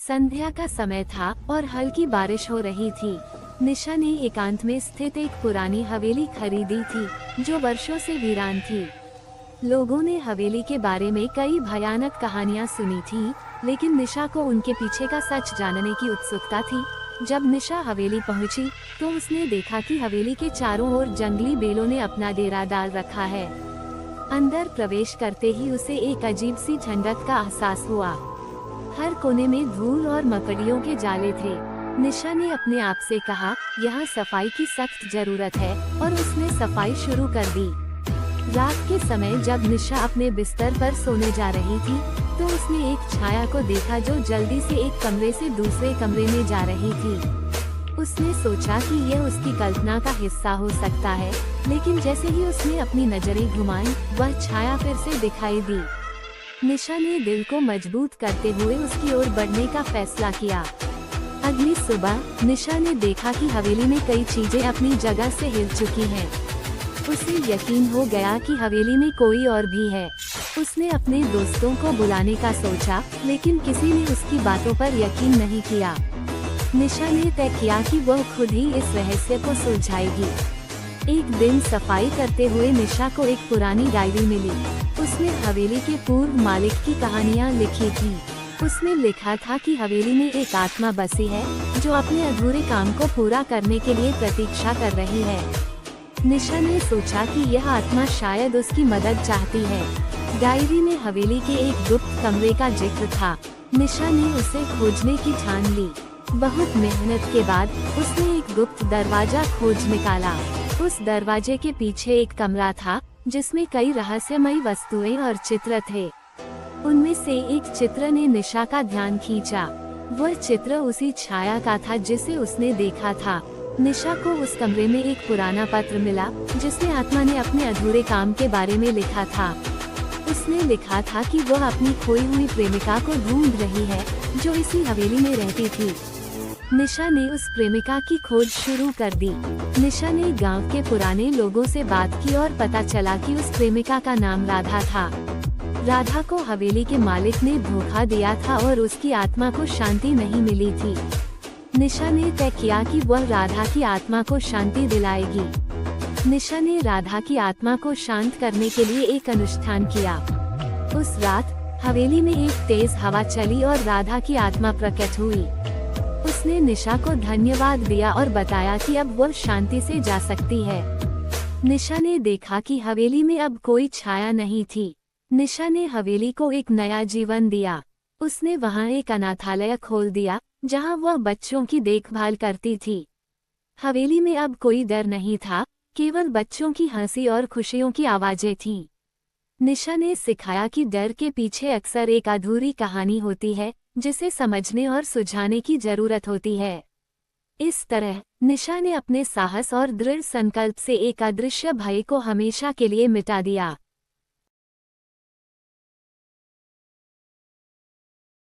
संध्या का समय था और हल्की बारिश हो रही थी। निशा ने एकांत में स्थित एक पुरानी हवेली खरीदी थी जो वर्षों से वीरान थी। लोगों ने हवेली के बारे में कई भयानक कहानियां सुनी थी, लेकिन निशा को उनके पीछे का सच जानने की उत्सुकता थी। जब निशा हवेली पहुंची, तो उसने देखा कि हवेली के चारों ओर जंगली बेलों ने अपना डेरा डाल रखा है। अंदर प्रवेश करते ही उसे एक अजीब सी ठंडक का एहसास हुआ। हर कोने में धूल और मकड़ियों के जाले थे। निशा ने अपने आप से कहा, यहाँ सफाई की सख्त जरूरत है, और उसने सफाई शुरू कर दी। रात के समय जब निशा अपने बिस्तर पर सोने जा रही थी, तो उसने एक छाया को देखा जो जल्दी से एक कमरे से दूसरे कमरे में जा रही थी। उसने सोचा कि यह उसकी कल्पना का हिस्सा हो सकता है, लेकिन जैसे ही उसने अपनी नजरें घुमाई, वह छाया फिर से दिखाई दी। निशा ने दिल को मजबूत करते हुए उसकी ओर बढ़ने का फैसला किया। अगली सुबह निशा ने देखा कि हवेली में कई चीजें अपनी जगह से हिल चुकी हैं। उसे यकीन हो गया कि हवेली में कोई और भी है। उसने अपने दोस्तों को बुलाने का सोचा, लेकिन किसी ने उसकी बातों पर यकीन नहीं किया। निशा ने तय किया कि वह खुद ही इस रहस्य को सुलझाएगी। एक दिन सफाई करते हुए निशा को एक पुरानी डायरी मिली। उसने हवेली के पूर्व मालिक की कहानियां लिखी थी। उसने लिखा था कि हवेली में एक आत्मा बसी है जो अपने अधूरे काम को पूरा करने के लिए प्रतीक्षा कर रही है। निशा ने सोचा कि यह आत्मा शायद उसकी मदद चाहती है। डायरी में हवेली के एक गुप्त कमरे का जिक्र था। निशा ने उसे खोजने की ठान ली। बहुत मेहनत के बाद उसने एक गुप्त दरवाजा खोज निकाला। उस दरवाजे के पीछे एक कमरा था जिसमें कई रहस्यमयी वस्तुएं और चित्र थे। उनमें से एक चित्र ने निशा का ध्यान खींचा। वह चित्र उसी छाया का था जिसे उसने देखा था। निशा को उस कमरे में एक पुराना पत्र मिला जिसमें आत्मा ने अपने अधूरे काम के बारे में लिखा था। उसने लिखा था कि वह अपनी खोई हुई प्रेमिका को ढूंढ रही है जो इसी हवेली में रहती थी। निशा ने उस प्रेमिका की खोज शुरू कर दी। निशा ने गांव के पुराने लोगों से बात की और पता चला कि उस प्रेमिका का नाम राधा था। राधा को हवेली के मालिक ने धोखा दिया था और उसकी आत्मा को शांति नहीं मिली थी। निशा ने तय किया कि वह राधा की आत्मा को शांति दिलाएगी। निशा ने राधा की आत्मा को शांत करने के लिए एक अनुष्ठान किया। उस रात हवेली में एक तेज हवा चली और राधा की आत्मा प्रकट हुई। उसने निशा को धन्यवाद दिया और बताया कि अब वह शांति से जा सकती है। निशा ने देखा कि हवेली में अब कोई छाया नहीं थी। निशा ने हवेली को एक नया जीवन दिया। उसने वहां एक अनाथालय खोल दिया जहां वह बच्चों की देखभाल करती थी। हवेली में अब कोई डर नहीं था, केवल बच्चों की हंसी और खुशियों की आवाजें थीं। निशा ने सिखाया कि डर के पीछे अक्सर एक अधूरी कहानी होती है जिसे समझने और सुलझाने की जरूरत होती है। इस तरह निशा ने अपने साहस और दृढ़ संकल्प से एक अदृश्य भय को हमेशा के लिए मिटा दिया।